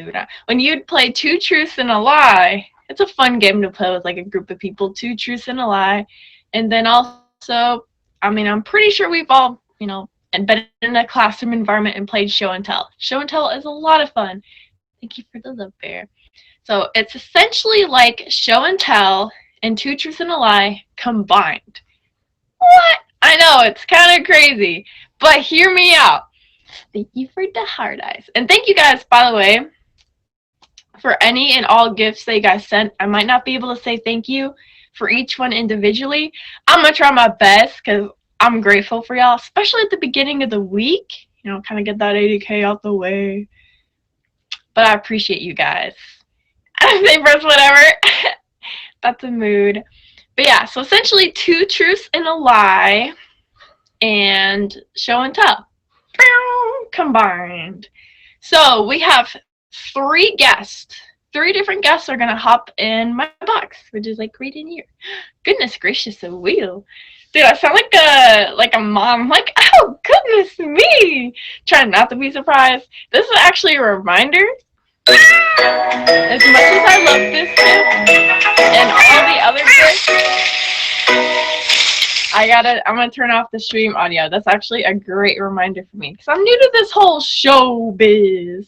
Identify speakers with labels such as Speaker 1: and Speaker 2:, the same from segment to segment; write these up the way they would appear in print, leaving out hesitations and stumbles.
Speaker 1: it or not. When you'd play Two Truths and a Lie, it's a fun game to play with like a group of people, Two Truths and a Lie. And then also, I mean, I'm pretty sure we've all, and been in a classroom environment and played show and tell. Show and tell is a lot of fun. Thank you for the love bear. So it's essentially like show and tell and Two Truths and a Lie combined. What? I know, it's kind of crazy, but hear me out. Thank you for the hard eyes. And thank you guys, by the way, for any and all gifts that you guys sent. I might not be able to say thank you for each one individually. I'm going to try my best because I'm grateful for y'all, especially at the beginning of the week. Kind of get that 80K out the way. But I appreciate you guys. Say first, whatever. That's a mood. But yeah, so essentially Two Truths and a Lie and show and tell combined. So we have 3 guests. 3 different guests are going to hop in my box, which is like right in here. Goodness gracious, a wheel. Dude, I sound like a mom. Like, oh, goodness me. Trying not to be surprised. This is actually a reminder. As much as I love this gift and all the other gifts, I'm gonna turn off the stream audio. That's actually a great reminder for me because I'm new to this whole showbiz.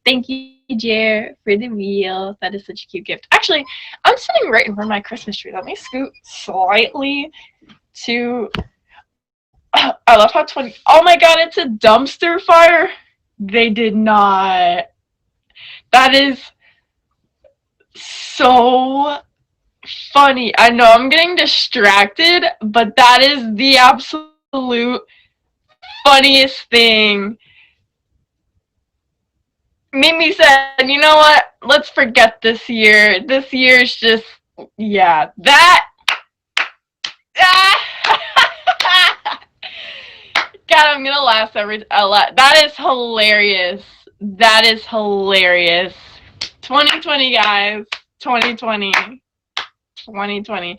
Speaker 1: Thank you, Jer, for the wheel. That is such a cute gift. Actually, I'm sitting right in front of my Christmas tree. Let me scoot slightly to. I love how oh my god, it's a dumpster fire. They did not. That is so funny. I know I'm getting distracted, but that is the absolute funniest thing. Mimi said, you know what? Let's forget this year. This year's just, yeah. That. God, I'm gonna laugh a lot. That is hilarious. That is hilarious. 2020, guys. 2020. 2020.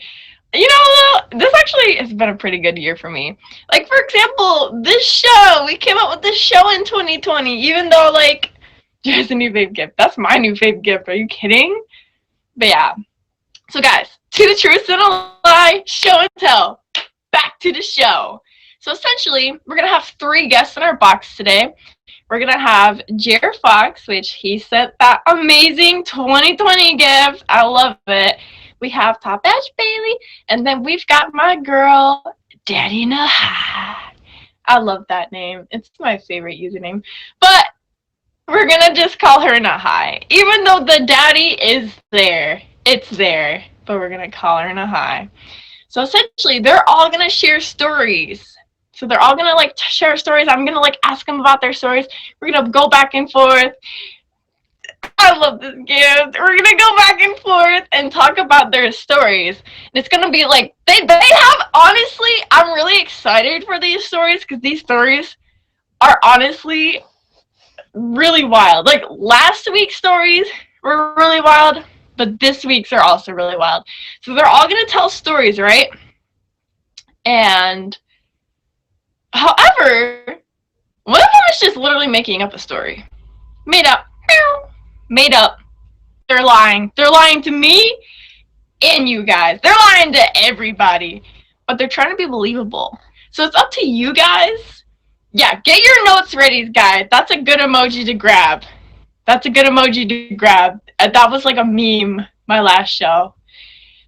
Speaker 1: This actually has been a pretty good year for me. Like, for example, this show. We came up with this show in 2020, even though, like, there's a new fave gift. That's my new fave gift. Are you kidding? But yeah. So, guys, Two Truths and a Lie, show and tell. Back to the show. So, essentially, we're going to have 3 guests in our box today. We're going to have Jer Fox, which he sent that amazing 2020 gift. I love it. We have Top Ash Bailey. And then we've got my girl, Daddy Nahai. I love that name. It's my favorite username. But we're going to just call her Nahai. Even though the daddy is there. It's there. But we're going to call her Nahai. So essentially, they're all going to share stories. So they're all going to, like, share stories. I'm going to, like, ask them about their stories. We're going to go back and forth. I love this gift. We're going to go back and forth and talk about their stories. And it's going to be, like, they have, honestly, I'm really excited for these stories because these stories are honestly really wild. Like, last week's stories were really wild, but this week's are also really wild. So they're all going to tell stories, right? And however, one of them is just literally making up a story. Made up. Made up. They're lying. They're lying to me and you guys. They're lying to everybody. But they're trying to be believable. So it's up to you guys. Yeah, get your notes ready, guys. That's a good emoji to grab. That's a good emoji to grab. That was like a meme, my last show.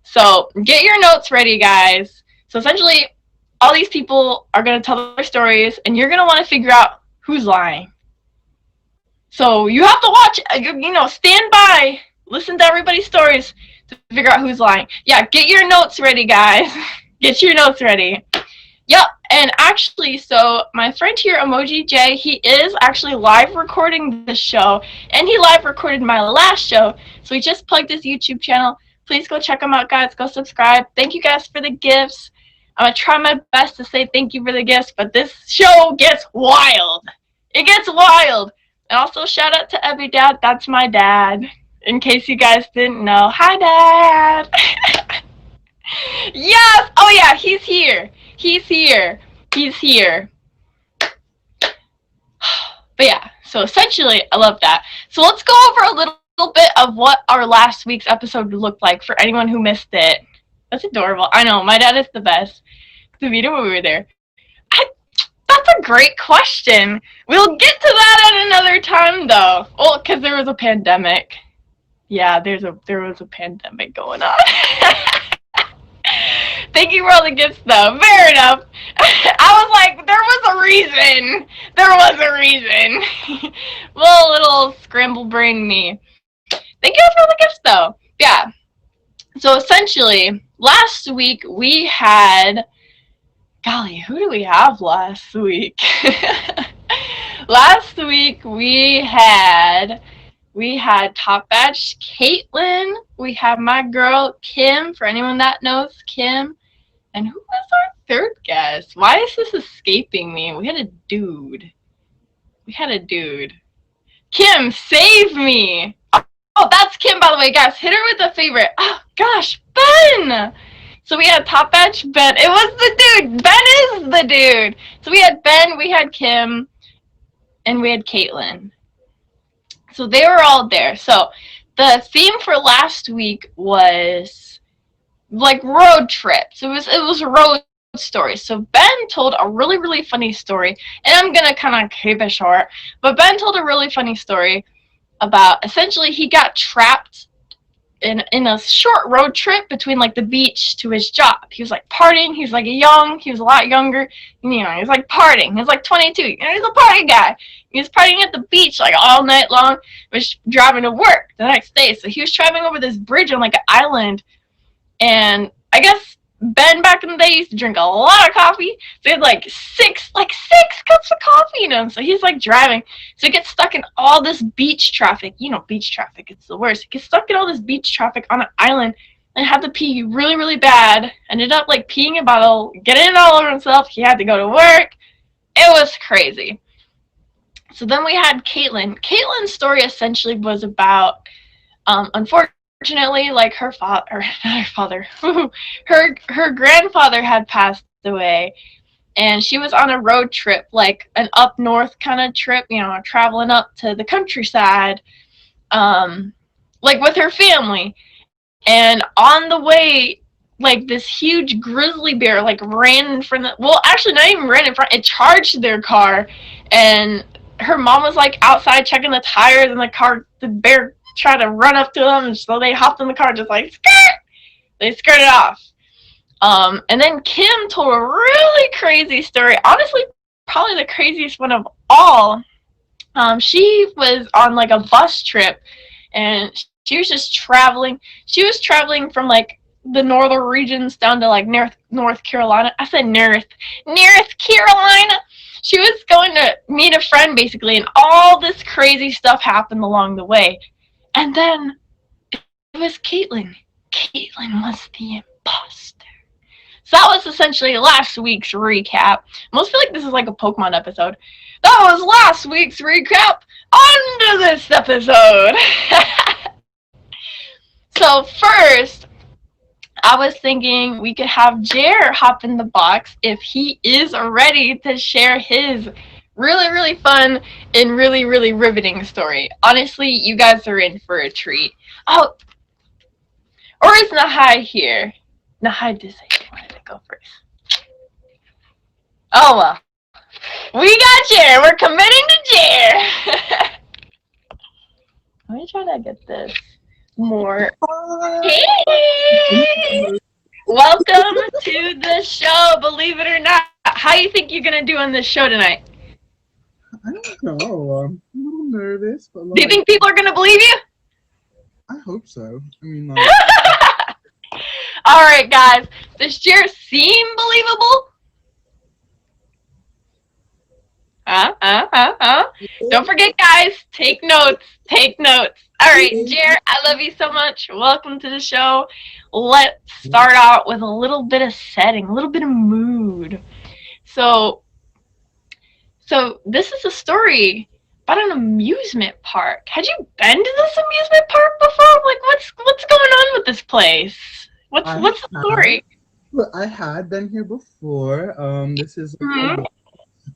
Speaker 1: So get your notes ready, guys. So essentially, all these people are going to tell their stories, and you're going to want to figure out who's lying. So you have to watch, stand by, listen to everybody's stories to figure out who's lying. Yeah, get your notes ready, guys. Get your notes ready. Yep, and actually, so my friend here, Emoji J, he is actually live recording this show, and he live recorded my last show, so he just plugged his YouTube channel. Please go check him out, guys. Go subscribe. Thank you guys for the gifts. I'm going to try my best to say thank you for the gifts, but this show gets wild. It gets wild. And also, shout out to Ebby Dad. That's my dad. In case you guys didn't know. Hi, Dad. Yes. Oh, yeah. He's here. He's here. He's here. But yeah. So essentially, I love that. So let's go over a little bit of what our last week's episode looked like for anyone who missed it. That's adorable. I know, my dad is the best. The video when we were there. That's a great question. We'll get to that at another time, though. Well, because there was a pandemic. Yeah, there was a pandemic going on. Thank you for all the gifts, though. Fair enough. I was like, there was a reason. There was a reason. Well, little scramble brain me. Thank you for all the gifts, though. Yeah. So essentially, last week we had. Golly, who do we have last week? Last week we had Top Batch Caitlin. We have my girl Kim, for anyone that knows Kim. And who was our third guest? Why is this escaping me? We had a dude. Kim, save me! Oh, that's Kim, by the way, guys. Hit her with a favorite. Oh, gosh, Ben! So we had Top Batch Ben. It was the dude. Ben is the dude. So we had Ben, we had Kim, and we had Caitlin. So they were all there. So the theme for last week was like road trips. It was a road story. So Ben told a really, really funny story, and I'm gonna kind of keep it short. But Ben told a really funny story about essentially he got trapped in a short road trip between like the beach to his job. He was like partying. He was a lot younger. You know, he was like partying. He was like 22. You know, he's a party guy. He was partying at the beach like all night long. He was driving to work the next day. So he was traveling over this bridge on like an island. And I guess Ben back in the day used to drink a lot of coffee. So he had like six cups of coffee in him. So he's like driving. So he gets stuck in all this beach traffic. You know, beach traffic, it's the worst. He gets stuck in all this beach traffic on an island and had to pee really, really bad. Ended up like peeing a bottle, getting it all over himself. He had to go to work. It was crazy. So then we had Caitlin. Caitlin's story essentially was about, unfortunately, like her grandfather had passed away, and she was on a road trip, like an up north kind of trip, you know, traveling up to the countryside, like with her family. And on the way, like this huge grizzly bear like ran in front of, well, actually not even ran in front, it charged their car, and her mom was like outside checking the tires, and the bear tried to run up to them, and so they hopped in the car just like skirt. They skirted off. And then Kim told a really crazy story. Honestly, probably the craziest one of all. She was on like a bus trip, and she was just traveling. She was traveling from like the northern regions down to like North Carolina. I said North Carolina. She was going to meet a friend basically, and all this crazy stuff happened along the way. And then it was Caitlin. Caitlin was the imposter. So that was essentially last week's recap. I almost feel like this is like a Pokemon episode. That was last week's recap. On to this episode. So first, I was thinking we could have Jer hop in the box if he is ready to share his really, really fun and really, really riveting story. Honestly, you guys are in for a treat. Oh, or is Nahai here? Nahai did say he wanted to go first. Oh well. We got Jer. We're committing to Jer. Let me try to get this more. Hey! Welcome to the show, believe it or not. How do you think you're going to do on this show tonight?
Speaker 2: I don't know. I'm a little nervous. But
Speaker 1: do you think people are going to believe you?
Speaker 2: I hope so. I mean, like...
Speaker 1: All right, guys. Does Jer seem believable? Don't forget, guys. Take notes. Take notes. All right, Jer, I love you so much. Welcome to the show. Let's start out with a little bit of setting, a little bit of mood. So this is a story about an amusement park. Had you been to this amusement park before? Like, what's going on with this place? What's the story?
Speaker 2: Well, I had been here before. This is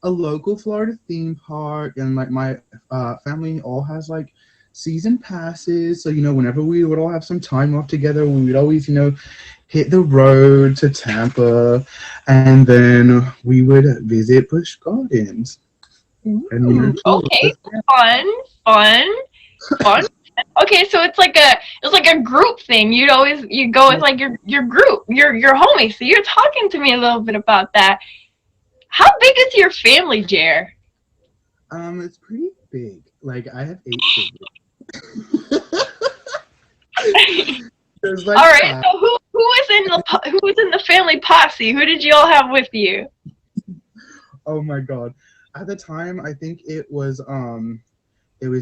Speaker 2: a local Florida theme park, and like my family all has like season passes. So whenever we would all have some time off together, we would always hit the road to Tampa, and then we would visit Busch Gardens. And tour with
Speaker 1: Okay,
Speaker 2: the family.
Speaker 1: fun. Okay, so it's like a group thing. You go with like your group, your homies. So you're talking to me a little bit about that. How big is your family, Jer?
Speaker 2: It's pretty big. Like I have 8 siblings. There's like
Speaker 1: All right.
Speaker 2: 5.
Speaker 1: So who was in the family posse? Who did you all have with you?
Speaker 2: Oh my god. At the time, I think it was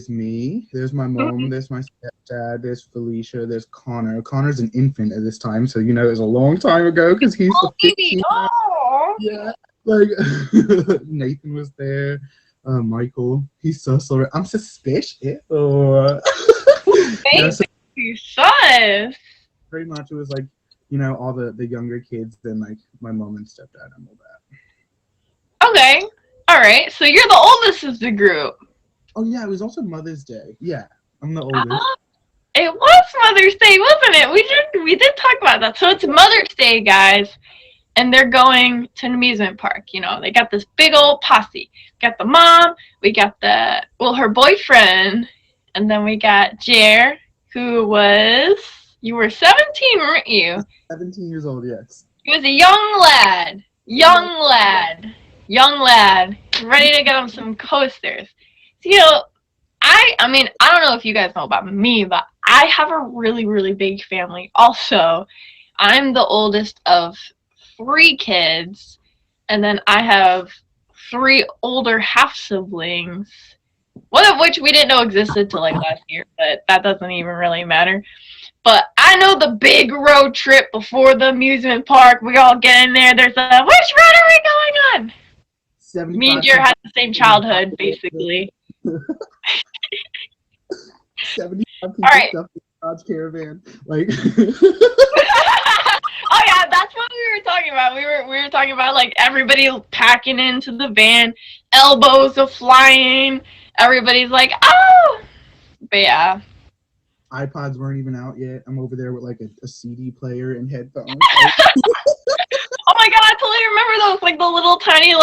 Speaker 2: me. There's my mom. There's my stepdad. There's Felicia. There's Connor. Connor's an infant at this time, so it was a long time ago because he's
Speaker 1: Oh, baby.
Speaker 2: 15.
Speaker 1: Oh.
Speaker 2: Yeah, like Nathan was there. Michael, he's so sorry. I'm suspicious. Or
Speaker 1: Thank
Speaker 2: so
Speaker 1: you, sus.
Speaker 2: pretty much it was like all the younger kids, then like my mom and stepdad and all that.
Speaker 1: Okay. All right. So you're the oldest of the group.
Speaker 2: Oh yeah, it was also Mother's Day. Yeah, I'm the oldest.
Speaker 1: It was Mother's Day, wasn't it? We did talk about that. So it's Mother's Day, guys, and they're going to an amusement park. They got this big old posse. Got the mom, we got her boyfriend, and then we got Jer, who you were 17, weren't you?
Speaker 2: 17 years old, yes.
Speaker 1: He was a young lad, ready to get on some coasters. So, I don't know if you guys know about me, but I have a really, really big family. Also, I'm the oldest of 3 kids, and then I have 3 older half siblings, one of which we didn't know existed till like last year, but that doesn't even really matter. But I know the big road trip before the amusement park. We all get in there. There's which road are we going on? Me and Jer had the same childhood, basically.
Speaker 2: 75 people
Speaker 1: right.
Speaker 2: stuffed in a Dodge Caravan. Like
Speaker 1: Oh yeah, that's what we were talking about. We were talking about like everybody packing into the van, elbows are flying. Everybody's like, oh, but yeah.
Speaker 2: iPods weren't even out yet. I'm over there with like a CD player and headphones.
Speaker 1: Oh my god, I totally remember those, like the little tiny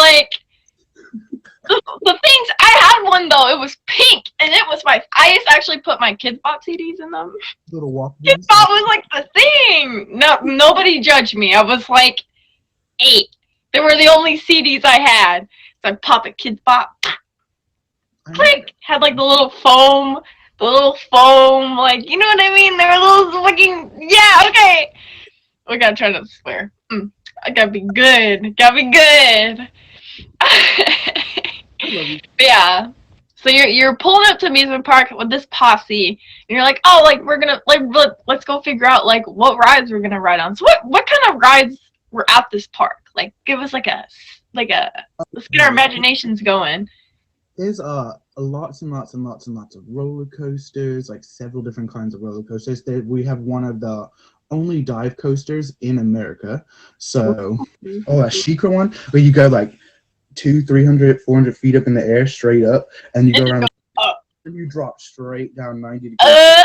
Speaker 1: the things. I had one though. It was pink, and it was I used to actually put my Kids Bop CDs in them.
Speaker 2: Little Walkmans.
Speaker 1: Kids Bop was like the thing. No, nobody judged me. I was like 8. They were the only CDs I had. So I'd pop a Kids Bop. Click. Had like the little foam, like, you know what I mean? They were little fucking, yeah, okay. We gotta try not to swear. I gotta be good. Yeah. So you're pulling up to amusement park with this posse, and you're like, oh, like we're gonna let's go figure out like what rides we're gonna ride on. So what kind of rides were at this park? Like, give us like a let's get our imaginations going.
Speaker 2: There's lots and lots and lots and lots of roller coasters, like several different kinds of roller coasters. We have one of the only dive coasters in America. So, a Shikra one where you go like 200, 300, 400 feet up in the air straight up, and you go around and you drop straight down 90 degrees.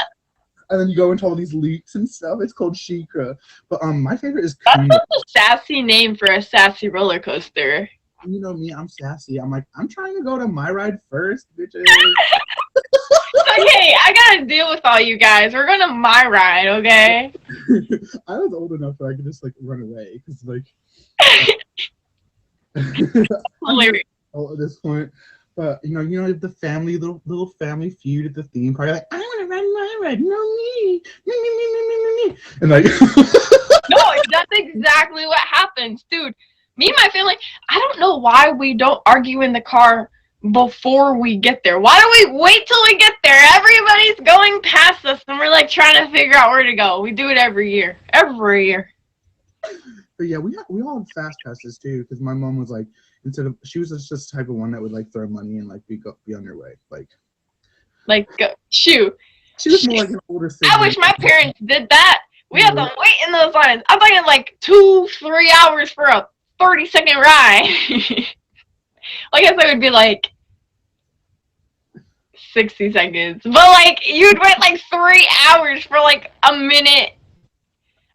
Speaker 2: And then you go into all these leaps and stuff. It's called Shikra. But my favorite is
Speaker 1: That's a sassy name for a sassy roller coaster.
Speaker 2: You know me, I'm sassy. I'm like, I'm trying to go to my ride first, bitches.
Speaker 1: Okay, I gotta deal with all you guys. We're going to my ride, okay?
Speaker 2: I was old enough that I could just like run away because like
Speaker 1: Hilarious.
Speaker 2: at this point. But you know the family little family feud at the theme park. Like, I want to run my ride. No, me, and like
Speaker 1: No, that's exactly what happens, dude. Me and my family, I don't know why we don't argue in the car before we get there. Why do we wait till we get there? Everybody's going past us and we're like trying to figure out where to go. We do it every year.
Speaker 2: But yeah, we all had fast passes too, because my mom was like, she was just the type of one that would like throw money and like be on her way.
Speaker 1: Shoot.
Speaker 2: She was more like an older sibling.
Speaker 1: I wish my parents did that. We had to wait in those lines. I'm thinking like 2-3 hours for a 30-second ride. I guess I would be like 60 seconds. But like you'd wait like 3 hours for like a minute.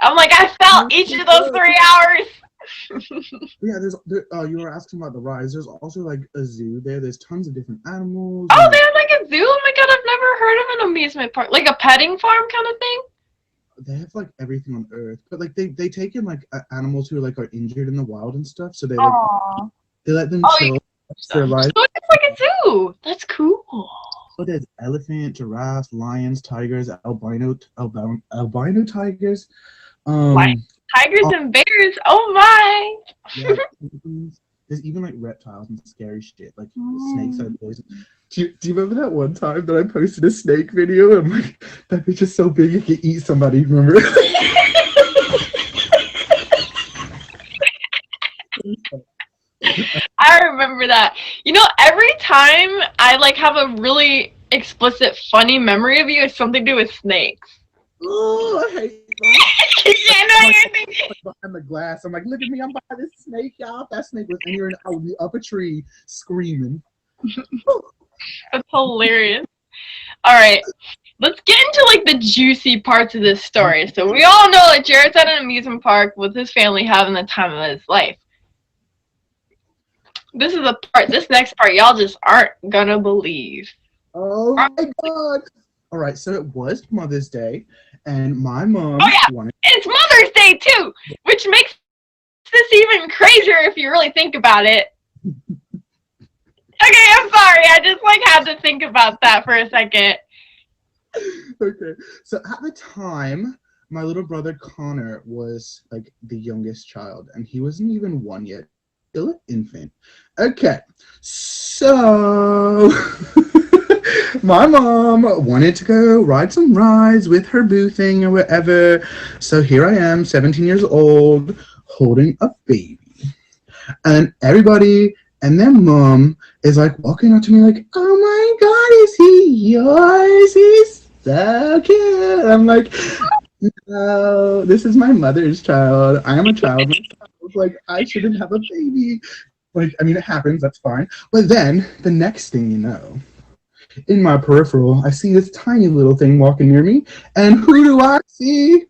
Speaker 1: I'm like, I felt each of those 3 hours.
Speaker 2: Yeah, you were asking about the rides. There's also like a zoo there. There's tons of different animals.
Speaker 1: Oh,
Speaker 2: And,
Speaker 1: they have like a zoo? Oh my god, I've never heard of an amusement park. Like a petting farm kind of thing?
Speaker 2: they have like everything on Earth, but like they take in like animals who like are injured in the wild and stuff. So
Speaker 1: Aww.
Speaker 2: they let them
Speaker 1: Oh,
Speaker 2: chill their life.
Speaker 1: so it's like a zoo. That's cool.
Speaker 2: But there's elephant, giraffes, lions, tigers, albino tigers.
Speaker 1: Like tigers and bears. Oh my.
Speaker 2: Yeah, there's even like reptiles and scary shit, like snakes are poison. Do you remember that one time that I posted a snake video and like that bitch is so big it could eat somebody? Remember?
Speaker 1: I remember that. You know, every time I like have a really explicit funny memory of you, it's something to do with snakes.
Speaker 2: Oh, I hate them.
Speaker 1: Yeah, no, you're thinking.
Speaker 2: Behind the glass, I'm like, look at me, I'm behind this snake, y'all. That snake was, and you're up a tree screaming.
Speaker 1: That's hilarious. All right, let's get into like the juicy parts of this story. So we all know that Jared's at an amusement park with his family having the time of his life. This is the part. This next part, y'all just aren't gonna believe.
Speaker 2: Oh my god! All right, so it was Mother's Day, and my mom wanted.
Speaker 1: It's Mother's Day too, which makes this even crazier if you really think about it. Okay, I'm sorry. I just like had to think about that for a second.
Speaker 2: Okay, so at the time, my little brother Connor was like the youngest child, and he wasn't even one yet, still an infant. Okay, so my mom wanted to go ride some rides with her boo thing or whatever. So here I am, 17 years old, holding a baby, and everybody and their mom is like walking up to me like, oh my god, is he yours? He's so cute. I'm like, no, this is my mother's child. I am a child myself. Like, I shouldn't have a baby. Like, I mean, it happens, that's fine. But then, the next thing you know, in my peripheral, I see this tiny little thing walking near me, and who do I see?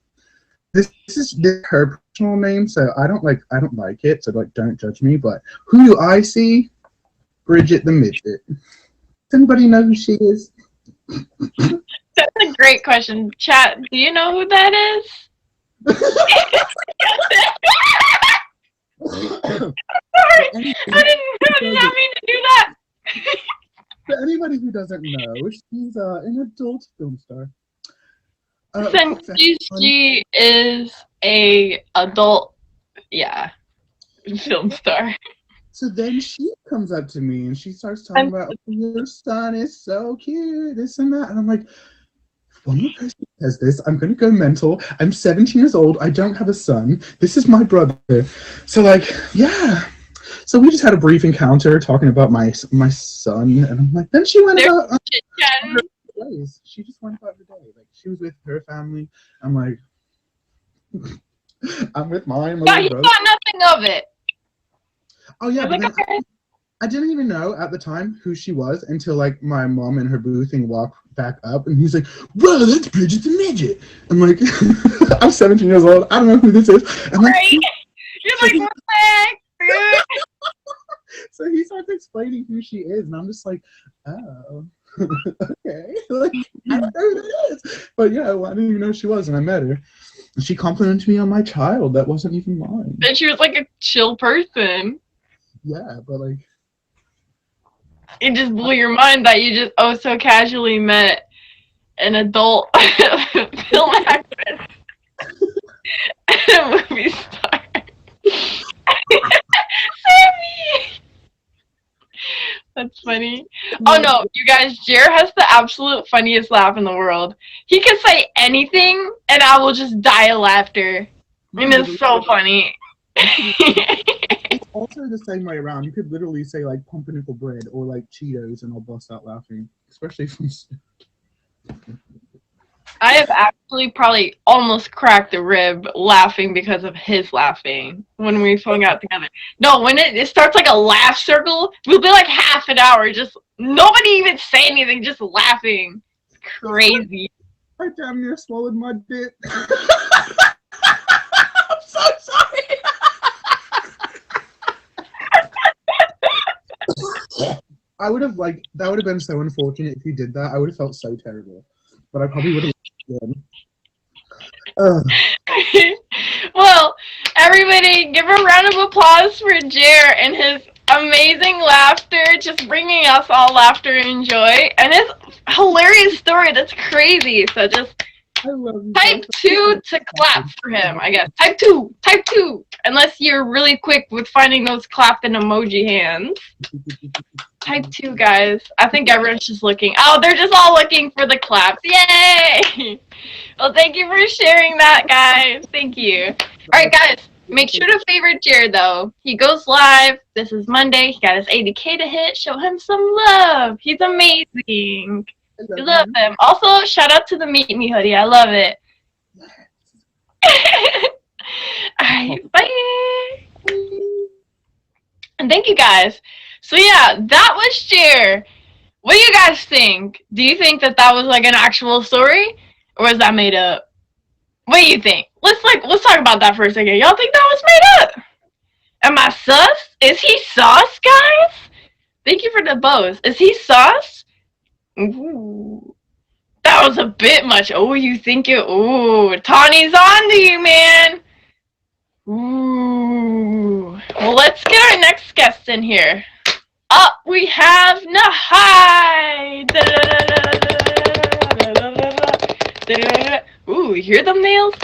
Speaker 2: This is her personal name, so I don't like it, so like don't judge me, but who do I see? Bridget the midget. Does anybody know who she is?
Speaker 1: That's a great question. Chat, do you know who that is? Sorry, I didn't mean to do that.
Speaker 2: For anybody who doesn't know, she's an adult film star.
Speaker 1: She is a adult, film star.
Speaker 2: So then she comes up to me and she starts talking about, oh, your son is so cute, this and that. And I'm like, if one more person says this, I'm going to go mental. I'm 17 years old. I don't have a son. This is my brother. So like, yeah. So we just had a brief encounter talking about my son. And I'm like, then she went about her days. She just went about her day. Like, she was with her family. I'm like, I'm with mine.
Speaker 1: Yeah, you thought nothing of it.
Speaker 2: Oh yeah,
Speaker 1: like, okay.
Speaker 2: I didn't even know at the time who she was until like my mom and her boo thing walked back up, and he's like, "Bro, that's Bridget the midget." I'm like, I'm 17 years old. I don't know who this is. I'm like,
Speaker 1: right? You're like, what the heck, dude?
Speaker 2: So he starts explaining who she is, and I'm just like, oh, okay. Like, I don't know who that is. But yeah, well, I didn't even know who she was, and I met her. And she complimented me on my child that wasn't even mine.
Speaker 1: And she was like a chill person.
Speaker 2: Yeah, but like,
Speaker 1: it just blew your mind that you just so casually met an adult film actress and a movie star. Sammy! That's funny. Oh no, you guys, Jer has the absolute funniest laugh in the world. He can say anything and I will just die of laughter. And it's so funny.
Speaker 2: It's also the same way around. You could literally say like pumpernickel bread or like Cheetos and I'll bust out laughing, especially from
Speaker 1: I have actually probably almost cracked a rib laughing because of his laughing when we hung out together. No, when it starts like a laugh circle, we'll be like half an hour just nobody even say anything, just laughing. It's crazy.
Speaker 2: I damn near swallowed my dick. I'm so sorry. I would have that would have been so unfortunate if you did that. I would have felt so terrible, but I probably would have.
Speaker 1: Well, everybody, give a round of applause for Jer and his amazing laughter, just bringing us all laughter and joy, and his hilarious story. That's crazy. So just
Speaker 2: I love you.
Speaker 1: type 2 to clap for him, I guess. Type 2. Type 2. Unless you're really quick with finding those clapping emoji hands. Type 2, guys. I think everyone's just looking. Oh, they're just all looking for the claps. Yay! Well, thank you for sharing that, guys. Thank you. All right, guys. Make sure to favorite Jared, though. He goes live. This is Monday. He got his 80K to hit. Show him some love. He's amazing. We love him. Also, shout out to the Meet Me hoodie. I love it. All right, bye. And thank you, guys. So yeah, that was Jer. What do you guys think? Do you think that was like an actual story, or was that made up? What do you think? Let's talk about that for a second. Y'all think that was made up? Am I sus? Is he sus, guys? Thank you for the bows. Is he sus? Ooh, that was a bit much. Oh, you think it? Ooh, Tawny's on to you, man. Ooh. Well, let's get our next guest in here. Up we have Nahai. Ooh, you hear them nails?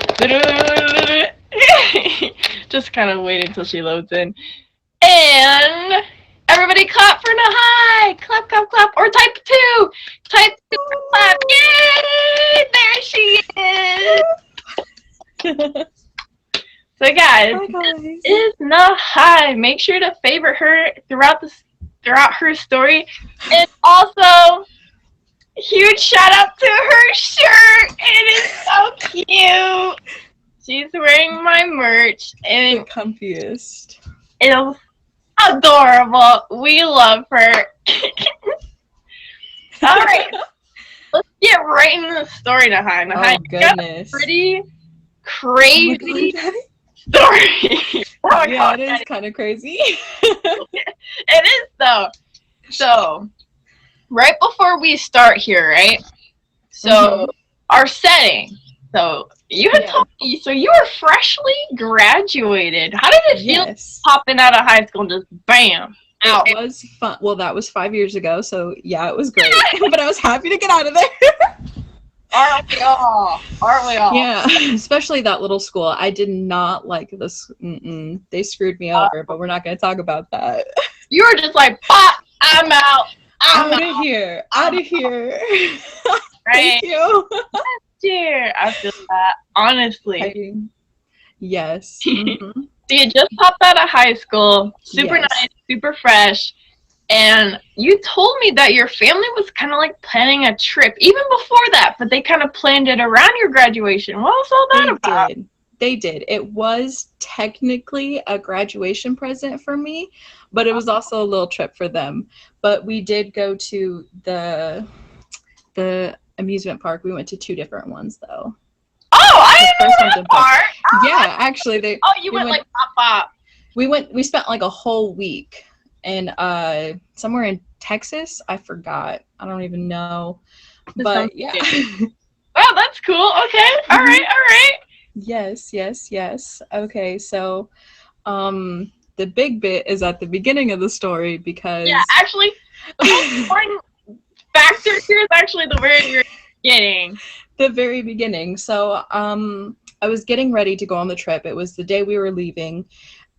Speaker 1: Just kind of wait until she loads in. And everybody clap for Nahai. Clap, clap, clap. Or type 2. Type 2 for clap. Yay! There she is. So guys, this is Nahai. Make sure to favorite her throughout her story. And also, huge shout out to her shirt. It is so cute. She's wearing my merch. And
Speaker 3: the comfiest.
Speaker 1: It's adorable. We love her. Alright. Let's get right into the story, Nahai. Nahai,
Speaker 3: oh, goodness.
Speaker 1: Pretty crazy story. Oh,
Speaker 3: yeah, it is kind of crazy.
Speaker 1: It is, though. So, right before we start here, right? So, our setting. So, you had told me, so you were freshly graduated. How did it feel popping out of high school and just bam? Out?
Speaker 3: It was fun. Well, that was 5 years ago, so yeah, it was great. But I was happy to get out of there.
Speaker 1: Aren't we all? Aren't we all?
Speaker 3: Yeah, especially that little school. I did not like this. They screwed me over, but we're not going to talk about that.
Speaker 1: You were just like, pop, I'm out. I'm
Speaker 3: out of here. Out of here.
Speaker 1: Right?
Speaker 3: Thank you.
Speaker 1: Dear, I feel that, honestly.
Speaker 3: Yes.
Speaker 1: So you just popped out of high school, super nice, super fresh. And you told me that your family was kind of like planning a trip even before that, but they kind of planned it around your graduation. What was all that about?
Speaker 3: They did. It was technically a graduation present for me, but it was also a little trip for them. But we did go to the amusement park. We went to 2 different ones, though.
Speaker 1: Oh, I didn't know that part.
Speaker 3: Yeah, actually,
Speaker 1: you went like pop.
Speaker 3: We spent like a whole week. And somewhere in Texas, I forgot. I don't even know. But yeah.
Speaker 1: Oh, that's cool. Okay. All right.
Speaker 3: Yes. Okay, so the big bit is at the beginning of the story because
Speaker 1: actually the most important factor here is actually the very beginning.
Speaker 3: The very beginning. So I was getting ready to go on the trip. It was the day we were leaving.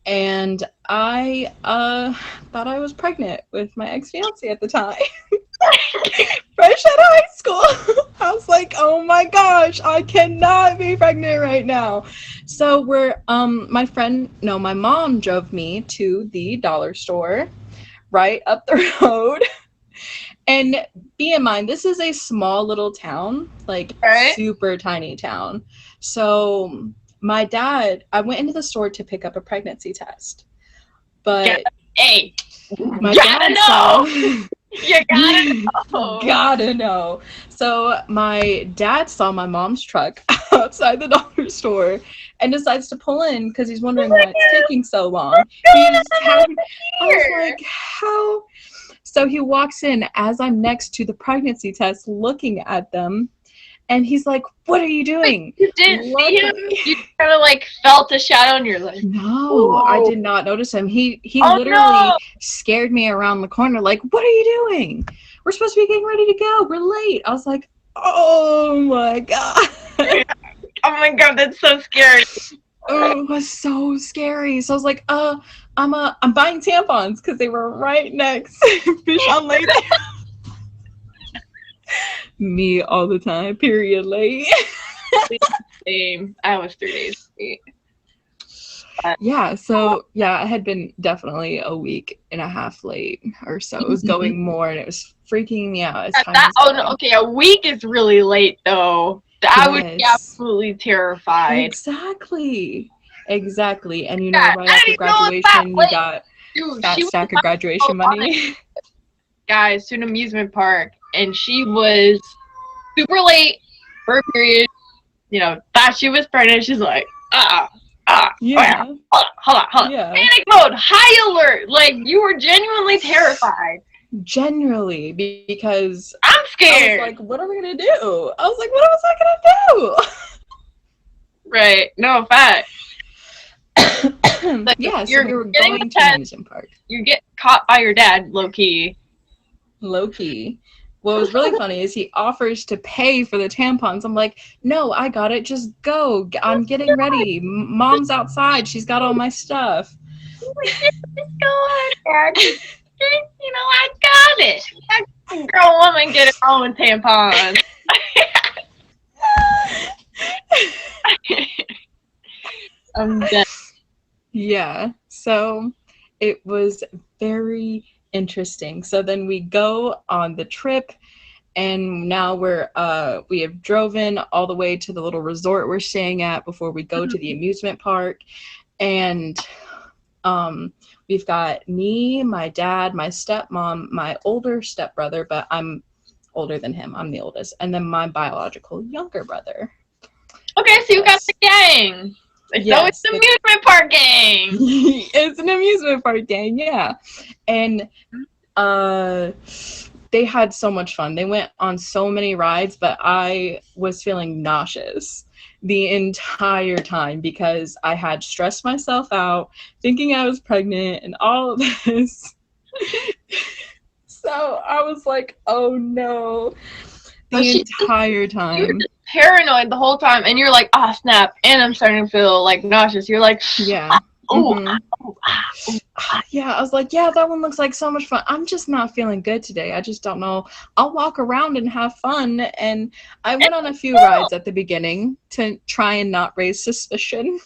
Speaker 3: And I thought I was pregnant with my ex-fiance at the time. Fresh out of high school. I was like, oh my gosh, I cannot be pregnant right now. So my mom drove me to the dollar store right up the road. And be in mind, this is a small little town, like
Speaker 1: Right.
Speaker 3: super tiny town. So my dad, I went into the store to pick up a pregnancy test, but
Speaker 1: Hey,
Speaker 3: my
Speaker 1: gotta
Speaker 3: dad saw.
Speaker 1: you gotta know.
Speaker 3: Gotta know. So my dad saw my mom's truck outside the dollar store and decides to pull in because he's wondering why it's taking so long. I was like, how? So he walks in as I'm next to the pregnancy test looking at them, and he's like, what are you doing?
Speaker 1: You didn't see him? You kind of like felt a shadow and you're like,
Speaker 3: No, I did not notice him. He
Speaker 1: Oh,
Speaker 3: literally
Speaker 1: no.
Speaker 3: scared me around the corner like, what are you doing? We're supposed to be getting ready to go. We're late. I was like, oh my God.
Speaker 1: Oh my God, that's so scary.
Speaker 3: Oh, it was so scary. So I was like, I'm buying tampons because they were right next. Fish on late. Me all the time, period late.
Speaker 1: Same. I was 3 days late.
Speaker 3: Yeah, so yeah, I had been definitely a week and a half late or so. It was going more and it was freaking me out. As time was going.
Speaker 1: Okay, a week is really late though. I would be
Speaker 3: Yes.
Speaker 1: absolutely terrified.
Speaker 3: Exactly. And you
Speaker 1: Yeah,
Speaker 3: know, right
Speaker 1: I
Speaker 3: after
Speaker 1: didn't know it was that
Speaker 3: graduation, you
Speaker 1: late.
Speaker 3: got
Speaker 1: Dude,
Speaker 3: that
Speaker 1: she was
Speaker 3: stack of graduation money.
Speaker 1: guys to an amusement park and she was super late for a period, you know, thought she was pregnant. She's like,
Speaker 3: Yeah.
Speaker 1: hold on.
Speaker 3: Yeah.
Speaker 1: Panic mode, high alert. Like you were genuinely terrified.
Speaker 3: Generally, because
Speaker 1: I'm
Speaker 3: I
Speaker 1: scared.
Speaker 3: was like, what are we gonna do? I was like, what was I gonna do?
Speaker 1: Right. No fact. Like,
Speaker 3: Yeah, so
Speaker 1: you're
Speaker 3: we were
Speaker 1: getting
Speaker 3: going to an amusement park.
Speaker 1: You get caught by your dad, low key.
Speaker 3: Low key. What was really funny is he offers to pay for the tampons. I'm like, no, I got it. Just go. I'm getting ready. Mom's outside. She's got all my stuff.
Speaker 1: Just go on, Dad. You know, I got it. Girl, woman, get it on with tampons. I'm dead.
Speaker 3: Yeah. So it was very interesting. So then we go on the trip, and now we have driven all the way to the little resort we're staying at before we go to the amusement park. And we've got me, my dad, my stepmom, my older stepbrother, but I'm older than him. I'm the oldest. And then my biological younger brother.
Speaker 1: Okay, so you got the gang. So it's the amusement park gang.
Speaker 3: It's an amusement park gang, yeah. And they had so much fun. They went on so many rides, but I was feeling nauseous the entire time because I had stressed myself out thinking I was pregnant and all of this. So I was like, oh no, the entire time.
Speaker 1: You were just paranoid the whole time, and you're like, ah, snap, and I'm starting to feel like nauseous. You're like,
Speaker 3: yeah.
Speaker 1: oh,
Speaker 3: yeah, I was like, yeah, that one looks like so much fun. I'm just not feeling good today. I just don't know. I'll walk around and have fun. And I went on a few rides at the beginning to try and not raise suspicion.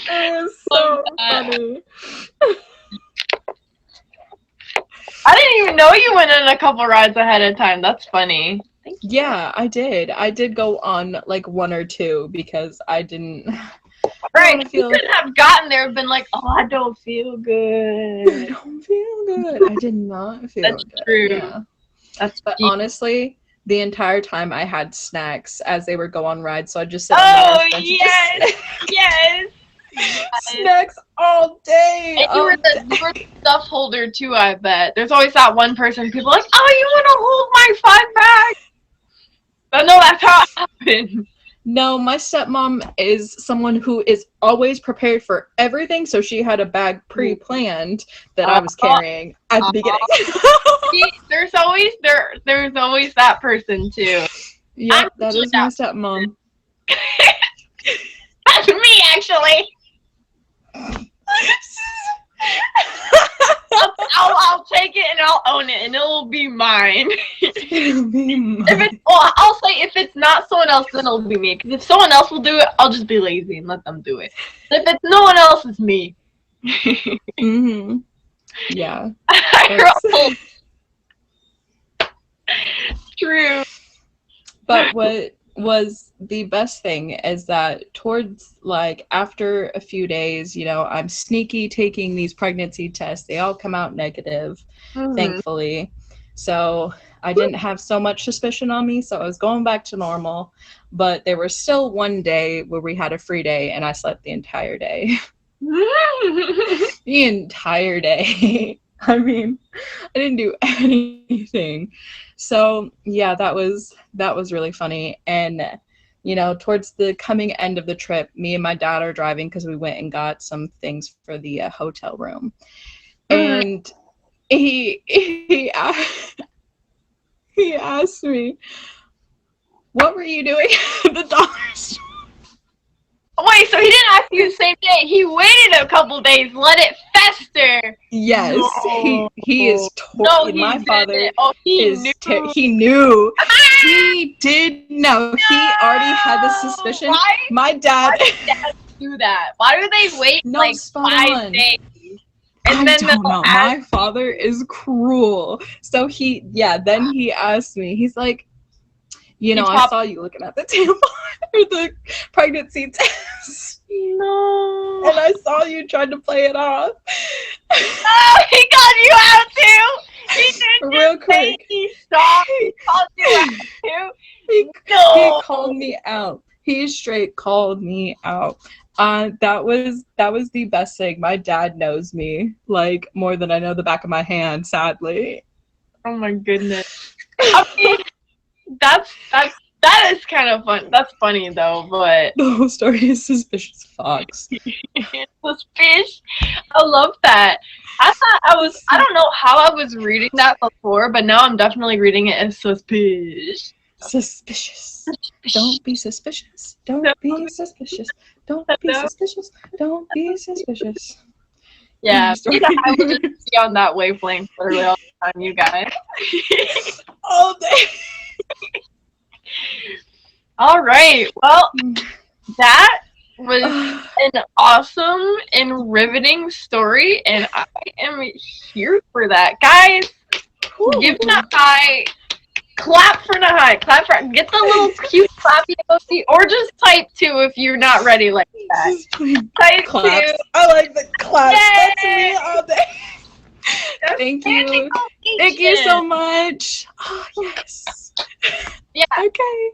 Speaker 3: It was so funny.
Speaker 1: I didn't even know you went on a couple rides ahead of time. That's funny.
Speaker 3: Yeah, I did. I did go on like one or two because I didn't.
Speaker 1: Right, you could have gotten there and been like, oh, I don't feel good.
Speaker 3: I don't feel good. I did not feel
Speaker 1: That's
Speaker 3: good.
Speaker 1: true.
Speaker 3: Yeah.
Speaker 1: But
Speaker 3: honestly, the entire time I had snacks as they would go on rides, so I just sit on the
Speaker 1: yes.
Speaker 3: Snacks all day.
Speaker 1: And you were the stuff holder too, I bet. There's always that one person, people are like, oh, you want to hold my 5-pack? But no, that's how it happened.
Speaker 3: No, my stepmom is someone who is always prepared for everything, so she had a bag pre-planned that I was carrying at the beginning.
Speaker 1: There's always that person too.
Speaker 3: Yeah, that is my stepmom.
Speaker 1: That's me, actually. I'll take it and I'll own it and it will be mine.
Speaker 3: It'll be mine.
Speaker 1: I'll say if it's not someone else, then it'll be me. Because if someone else will do it, I'll just be lazy and let them do it. If it's no one else, it's me.
Speaker 3: Mm-hmm. Yeah.
Speaker 1: True.
Speaker 3: But what was the best thing is that towards like after a few days, you know, I'm sneaky taking these pregnancy tests. They all come out negative, thankfully. So I didn't have so much suspicion on me, so I was going back to normal. But there was still one day where we had a free day and I slept the entire day. The entire day. I mean, I didn't do anything. So yeah, that was really funny. And you know, towards the coming end of the trip, me and my dad are driving because we went and got some things for the hotel room. And he asked me, "What were you doing at the dollar store?"
Speaker 1: Wait, so he didn't ask you the same day. He waited a couple days, let it fester.
Speaker 3: Yes,
Speaker 1: No.
Speaker 3: he is
Speaker 1: No, he
Speaker 3: my father
Speaker 1: didn't. Oh, he
Speaker 3: is
Speaker 1: knew.
Speaker 3: he knew. He did know. He already had the suspicion.
Speaker 1: Why?
Speaker 3: My dad.
Speaker 1: Why did dads do that? Why do they wait
Speaker 3: No,
Speaker 1: like
Speaker 3: spot
Speaker 1: 5
Speaker 3: on.
Speaker 1: days?
Speaker 3: I
Speaker 1: And then
Speaker 3: don't know.
Speaker 1: they'll ask.
Speaker 3: My father is cruel. So then he asked me. He's like, you know, I saw you looking at the tampon or the pregnancy test.
Speaker 1: No.
Speaker 3: And I saw you trying to play it off.
Speaker 1: Oh, he called you out too. He didn't
Speaker 3: Real
Speaker 1: just say
Speaker 3: quick.
Speaker 1: he saw. He called you out too.
Speaker 3: He
Speaker 1: No.
Speaker 3: called me out. He straight called me out. That was the best thing. My dad knows me like more than I know the back of my hand, sadly.
Speaker 1: Oh my goodness. I mean, that is kind of fun. That's funny though, but
Speaker 3: The whole story is suspicious fox.
Speaker 1: suspicious. I love that. I don't know how I was reading that before, but now I'm definitely reading it as suspicious.
Speaker 3: Suspicious. Don't be suspicious. Don't be suspicious. Don't be suspicious. Don't be suspicious.
Speaker 1: Yeah,
Speaker 3: Sorry.
Speaker 1: I will just be on that wavelength literally all the time, you guys.
Speaker 3: All day.
Speaker 1: All right. Well, that was an awesome and riveting story, and I am here for that. Guys, give Nahai, clap for Nahai, get the little cute clappy emoji, or just type 2 if you're not ready like that. Type
Speaker 3: Claps.
Speaker 1: 2.
Speaker 3: I like the claps.
Speaker 1: Yay!
Speaker 3: That's me all day. Thank you. Thank you so much. Oh, yes.
Speaker 1: Yeah.
Speaker 3: Okay.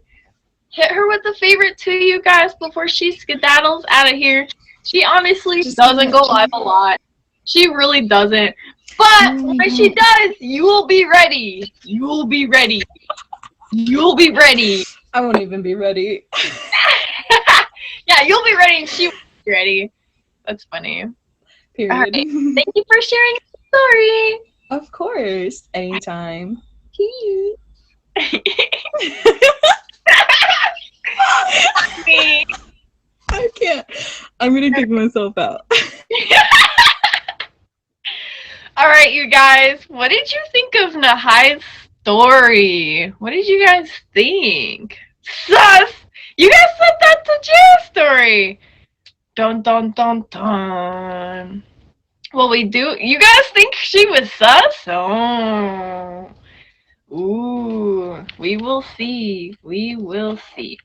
Speaker 1: Hit her with the favorite too, you guys, before she skedaddles out of here. She honestly
Speaker 3: Just
Speaker 1: doesn't go live a lot. She really doesn't. But when she does, you will be ready. You will be ready. You'll be ready.
Speaker 3: I won't even be ready.
Speaker 1: Yeah, you'll be ready and she will be ready. That's funny.
Speaker 3: Period.
Speaker 1: All right. Thank you for sharing your story.
Speaker 3: Of course. Anytime. I can't. I'm gonna kick myself out.
Speaker 1: All right, you guys. What did you think of Nahai's story? What did you guys think? Sus! You guys said that's a jail story. Dun dun dun dun. Well, we do. You guys think she was sus? Oh. Ooh. We will see. We will see.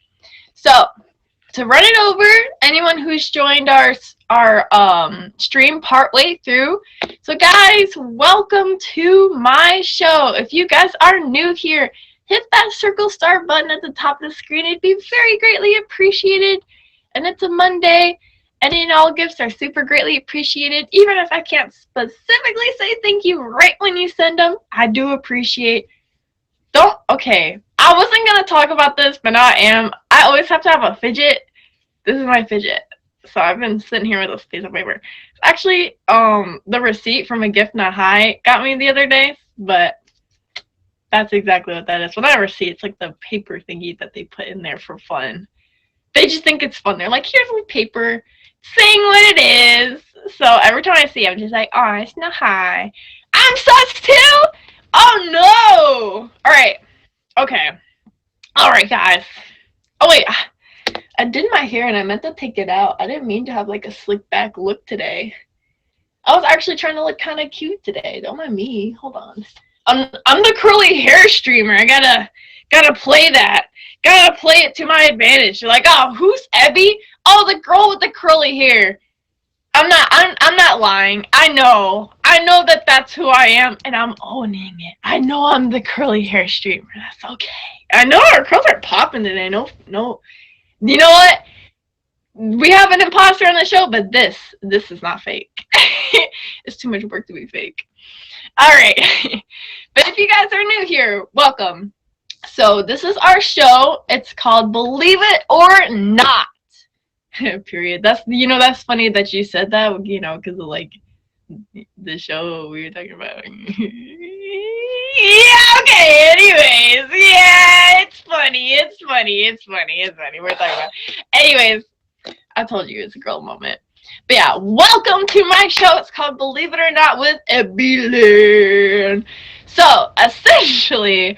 Speaker 1: So, to run it over, anyone who's joined our stream partway through. So guys, welcome to my show. If you guys are new here, hit that circle star button at the top of the screen. It'd be very greatly appreciated. And it's a Monday, and all gifts are super greatly appreciated. Even if I can't specifically say thank you right when you send them, I do appreciate. Okay, I wasn't gonna talk about this, but now I am. I always have to have a fidget. This is my fidget. So I've been sitting here with a piece of paper. Actually, the receipt from a gift Nahai got me the other day, but that's exactly what that is. Well, not a receipt, it's like the paper thingy that they put in there for fun. They just think it's fun. They're like, here's a paper saying what it is. So every time I see it, I'm just like, oh, it's Nahai. I'm sus too! All right. Okay. All right, guys. Oh, wait. I did my hair and I meant to take it out. I didn't mean to have like a slick back look today. I was actually trying to look kind of cute today. Don't mind me. Hold on. I'm the curly hair streamer. I gotta play that. Gotta play it to my advantage. You're like, oh, who's Ebby? Oh, the girl with the curly hair. I'm not lying. I know that that's who I am, and I'm owning it. I know I'm the curly hair streamer. That's okay. I know our curls are popping today. No. You know what? We have an imposter on the show, but this is not fake. It's too much work to be fake. All right. But if you guys are new here, welcome. So this is our show. It's called Believe It or Not. Period. That's funny that you said that, because of like the show we were talking about. Yeah, okay, anyways. Yeah, it's funny. We're talking about. Anyways, I told you it's a girl moment. But yeah, welcome to my show. It's called Believe It or Not with Ebby Lynn. So, essentially,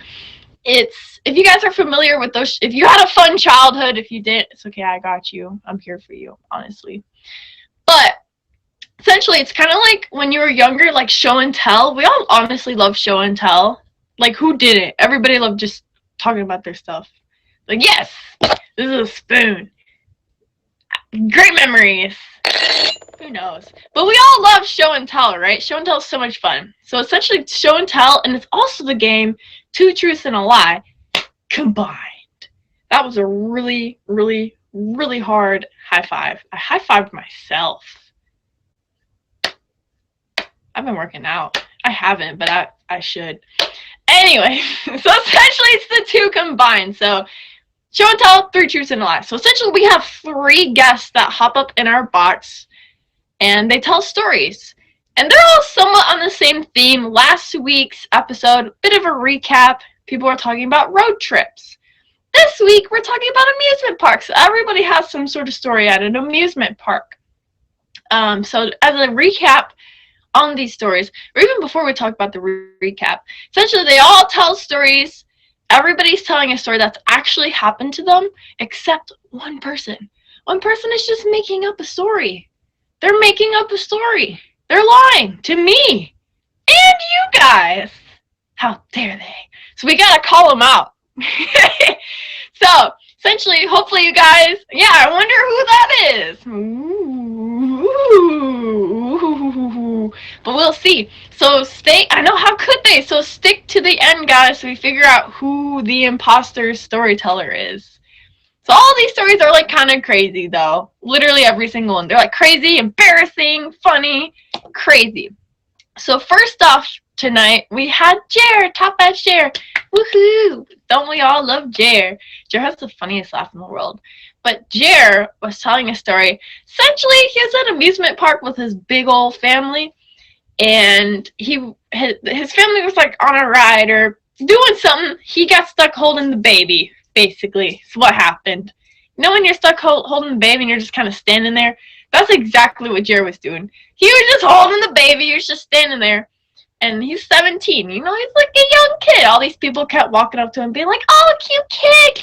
Speaker 1: if you guys are familiar with those, if you had a fun childhood, if you didn't, it's okay, I got you. I'm here for you, honestly. But, essentially, it's kind of like when you were younger, like show and tell. We all honestly love show and tell. Like, who didn't? Everybody loved just talking about their stuff. Like, yes, this is a spoon. Great memories. Who knows? But we all love show and tell, right? Show and tell is so much fun. So essentially, show and tell, and it's also the game Two Truths and a Lie combined. That was a really, really, really hard high five. I high-fived myself. I've been working out. I haven't, but I should. Anyway, so essentially, it's the two combined. So show and tell, 3 truths and a lie. So essentially, we have 3 guests that hop up in our box, and they tell stories. And they're all somewhat on the same theme. Last week's episode, bit of a recap. People were talking about road trips. This week, we're talking about amusement parks. Everybody has some sort of story at an amusement park. So as a recap on these stories, or even before we talk about the recap, essentially, they all tell stories. Everybody's telling a story that's actually happened to them, except one person. One person is just making up a story. They're making up a story. They're lying to me and you guys. How dare they? So we gotta call them out. So, essentially, hopefully you guys, I wonder who that is. Ooh. But we'll see. So how could they? So stick to the end, guys, so we figure out who the imposter storyteller is. So all these stories are like kind of crazy, though. Literally every single one. They're like crazy, embarrassing, funny, crazy. So first off tonight, we had Jer, Top Edge Jer. Woohoo! Don't we all love Jer? Jer has the funniest laugh in the world. But Jer was telling a story. Essentially, he was at an amusement park with his big old family. And his family was like on a ride or doing something. He got stuck holding the baby. Basically, it's what happened. You know when you're stuck holding the baby and you're just kind of standing there? That's exactly what Jared was doing. He was just holding the baby. He was just standing there. And he's 17. You know, he's like a young kid. All these people kept walking up to him being like, oh, cute kid.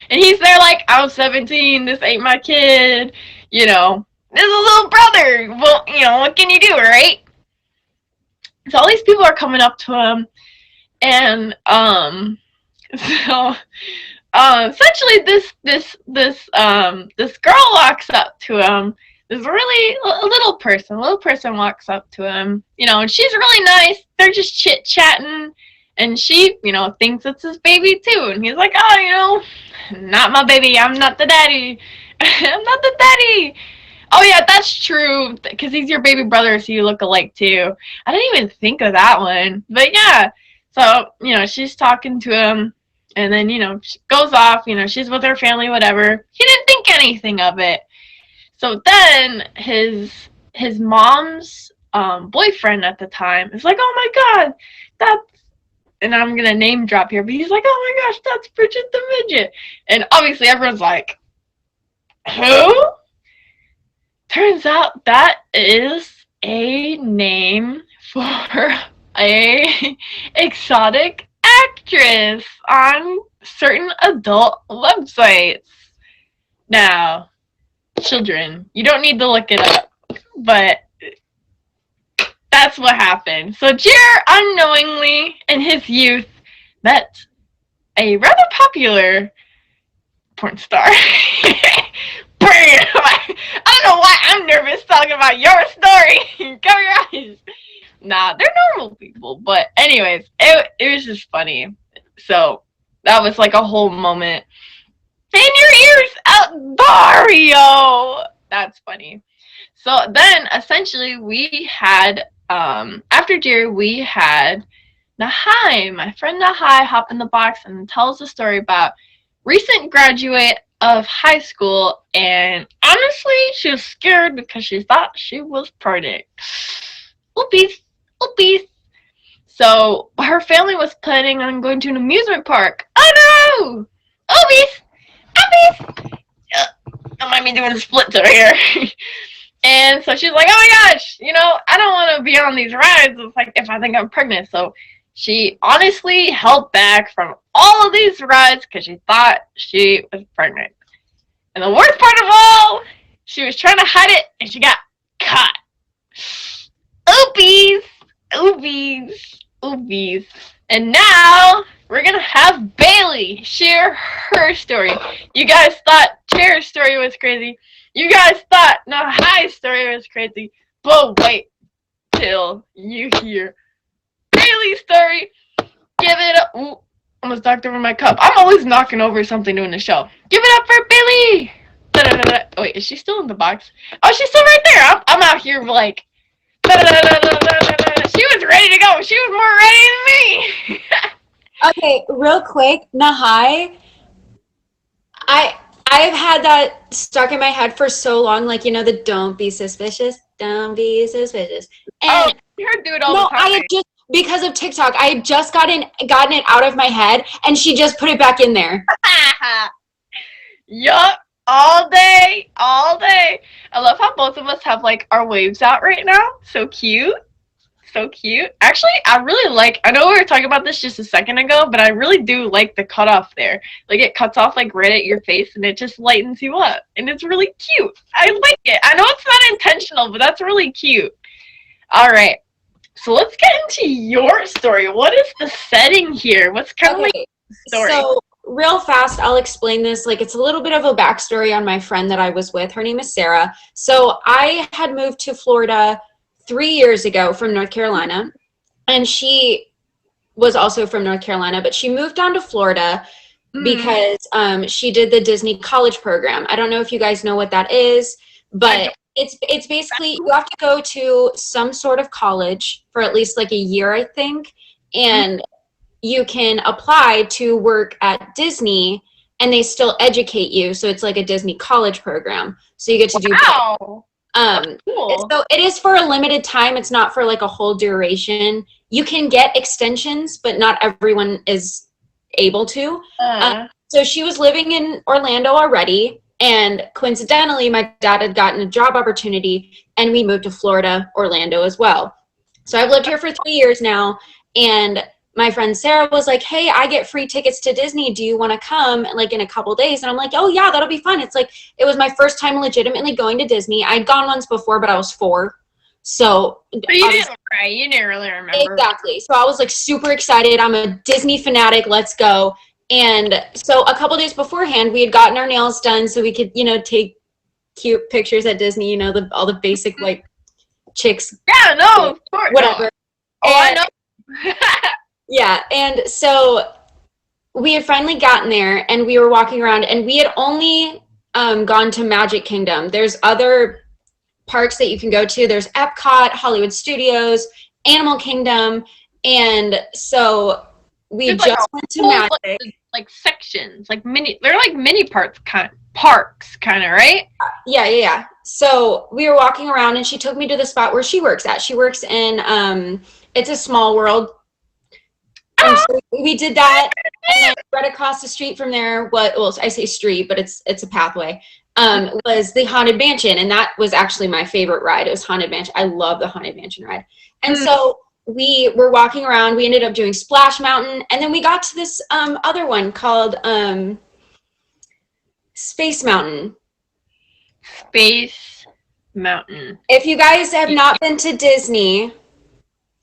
Speaker 1: And he's there like, I'm 17. This ain't my kid. You know, this is a little brother. Well, what can you do, right? So all these people are coming up to him. And, so essentially this girl walks up to him. This really a little person walks up to him, and she's really nice. They're just chit-chatting, and she, thinks it's his baby too. And he's like, oh, not my baby. I'm not the daddy. I'm not the daddy. Oh yeah, that's true, because he's your baby brother, so you look alike too. I didn't even think of that one, but yeah. So, she's talking to him. And then, she goes off, she's with her family, whatever. He didn't think anything of it. So then his mom's boyfriend at the time is like, oh my God, and I'm going to name drop here, but he's like, oh my gosh, that's Bridget the Midget. And obviously everyone's like, who? Turns out that is a name for a exotic actress on certain adult websites. Now, children, you don't need to look it up, but that's what happened. So Jer unknowingly, in his youth, met a rather popular porn star. I don't know why I'm nervous talking about your story. Cover your eyes. Nah, they're normal people. But anyways, it was just funny. So that was like a whole moment. In your ears out, Dario! That's funny. So then, essentially, we had, after Jerry, we had Nahai, my friend Nahai, hop in the box and tell us a story about recent graduate of high school, and honestly, she was scared because she thought she was pregnant. Oopies. Oopies. So, her family was planning on going to an amusement park. Oh no! Oopies! Don't mind me doing the splits over here. And so she's like, oh my gosh, I don't want to be on these rides. It's like if I think I'm pregnant. So she honestly held back from all of these rides because she thought she was pregnant. And the worst part of all, she was trying to hide it and she got caught. Oopies. Oopies. Oopies. And now we're going to have Bailey share her story. You guys thought Chair's story was crazy. You guys thought Nahai's story was crazy. But wait till you hear Bailey's story. Give it up. Ooh, almost knocked over my cup. I'm always knocking over something doing the show. Give it up for Bailey. Da-da-da-da. Oh, wait, is she still in the box? Oh, she's still right there. I'm out here like... Da-da-da-da-da-da-da. She was ready to go. She was more ready than me.
Speaker 4: Okay, real quick, Nahai, I've had that stuck in my head for so long, like, the don't be suspicious, don't be suspicious. And
Speaker 1: you heard do it all the time.
Speaker 4: I had just, because of TikTok, I had just gotten it out of my head, and she just put it back in there.
Speaker 1: Yup, all day, all day. I love how both of us have, like, our waves out right now. So cute. So cute. Actually, I really like, I know we were talking about this just a second ago, but I really do like the cutoff there. Like, it cuts off, like, right at your face, and it just lightens you up. And it's really cute. I like it. I know it's not intentional, but that's really cute. All right. So let's get into your story. What is the setting here? What's kind of like the story?
Speaker 4: So, real fast, I'll explain this. Like, it's a little bit of a backstory on my friend that I was with. Her name is Sarah. So, I had moved to Florida 3 years ago from North Carolina, and she was also from North Carolina, but she moved down to Florida because she did the Disney college program. I don't know if you guys know what that is, but it's basically you have to go to some sort of college for at least like a year, I think, and you can apply to work at Disney, and they still educate you. So it's like a Disney college program. So you get to do
Speaker 1: Wow. Cool.
Speaker 4: So it is for a limited time. It's not for like a whole duration. You can get extensions, but not everyone is able to. So she was living in Orlando already, and coincidentally, my dad had gotten a job opportunity, and we moved to Florida, Orlando as well. So I've lived here for 3 years now, and my friend Sarah was like, hey, I get free tickets to Disney. Do you want to come like in a couple days? And I'm like, oh yeah, that'll be fun. It's like, it was my first time legitimately going to Disney. I'd gone once before, but I was 4. So
Speaker 1: you didn't, right? You didn't really remember.
Speaker 4: Exactly. So I was like super excited. I'm a Disney fanatic. Let's go. And so a couple days beforehand, we had gotten our nails done so we could, take cute pictures at Disney, all the basic like chicks.
Speaker 1: Yeah, no, of course.
Speaker 4: Whatever.
Speaker 1: Oh, I know.
Speaker 4: Yeah, and so we had finally gotten there, and we were walking around, and we had only gone to Magic Kingdom. There's other parks that you can go to. There's Epcot, Hollywood Studios, Animal Kingdom, and so we
Speaker 1: There's
Speaker 4: just went to Magic.
Speaker 1: Like sections, like they're like mini parks kind of, right?
Speaker 4: Yeah. So we were walking around, and she took me to the spot where she works at. She works in, it's a Small World. And so we did that, and then right across the street from there, I say street, but it's a pathway, was the Haunted Mansion, and that was actually my favorite ride. It was Haunted Mansion. I love the Haunted Mansion ride. And so we were walking around. We ended up doing Splash Mountain, and then we got to this other one called Space Mountain.
Speaker 1: Space Mountain.
Speaker 4: If you guys have not been to Disney,